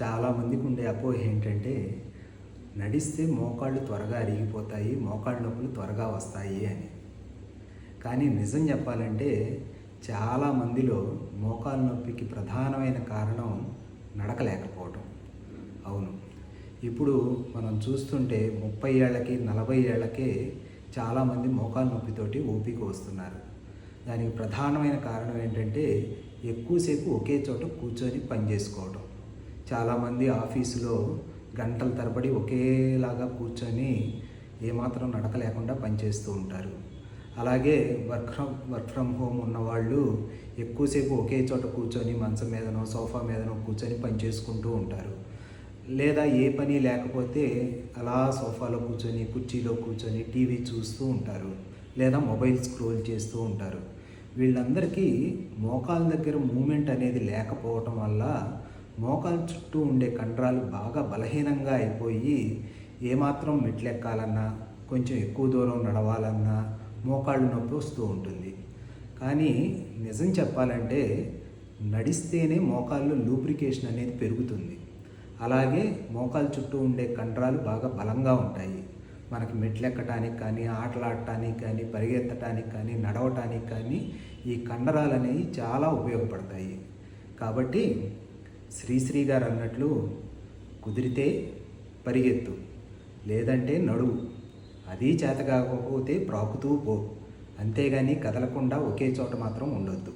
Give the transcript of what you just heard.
చాలామందికి ఉండే అపోహ ఏంటంటే నడిస్తే మోకాళ్ళు త్వరగా అరిగిపోతాయి, మోకాళ్ళ నొప్పులు త్వరగా వస్తాయి అని. కానీ నిజం చెప్పాలంటే చాలామందిలో మోకాళ్ళ నొప్పికి ప్రధానమైన కారణం నడకలేకపోవటం. అవును, ఇప్పుడు మనం చూస్తుంటే 30 ఏళ్ళకి 40 ఏళ్ళకే చాలామంది మోకాళ్ళ నొప్పితోటి ఓపీకి వస్తున్నారు. దానికి ప్రధానమైన కారణం ఏంటంటే ఎక్కువసేపు ఒకే చోట కూర్చొని పని చేసుకోవడం. చాలామంది ఆఫీసులో గంటల తరబడి ఒకేలాగా కూర్చొని ఏమాత్రం నడక లేకుండా పనిచేస్తూ ఉంటారు. అలాగే వర్క్ ఫ్రమ్ హోమ్ ఉన్నవాళ్ళు ఎక్కువసేపు ఒకే చోట కూర్చొని మంచం మీదనో సోఫా మీదనో కూర్చొని పని చేసుకుంటూ ఉంటారు. లేదా ఏ పని లేకపోతే అలా సోఫాలో కూర్చొని కుర్చీలో కూర్చొని టీవీ చూస్తూ ఉంటారు, లేదా మొబైల్ స్క్రోల్ చేస్తూ ఉంటారు. వీళ్ళందరికీ మోకాళ్ళ దగ్గర మూమెంట్ అనేది లేకపోవటం వల్ల మోకాళ్ళ చుట్టూ ఉండే కండరాలు బాగా బలహీనంగా అయిపోయి ఏమాత్రం మెట్లెక్కాలన్నా కొంచెం ఎక్కువ దూరం నడవాలన్నా మోకాళ్ళు నొప్పి వస్తూ ఉంటుంది. కానీ నిజం చెప్పాలంటే నడిస్తేనే మోకాళ్ళు లూబ్రికేషన్ అనేది పెరుగుతుంది. అలాగే మోకాళ్ళ చుట్టూ ఉండే కండరాలు బాగా బలంగా ఉంటాయి. మనకి మెట్లెక్కటానికి కానీ, ఆటలాడటానికి కానీ, పరిగెత్తడానికి కానీ, నడవటానికి కానీ ఈ కండరాలు అనేవి చాలా ఉపయోగపడతాయి. కాబట్టి శ్రీశ్రీ గారు అన్నట్లు కుదిరితే పరిగెత్తు, లేదంటే నడువు, అది చేత కాకపోతే ప్రాకుతూ పో, అంతేగాని కదలకుండా ఒకే చోట మాత్రం ఉండొద్దు.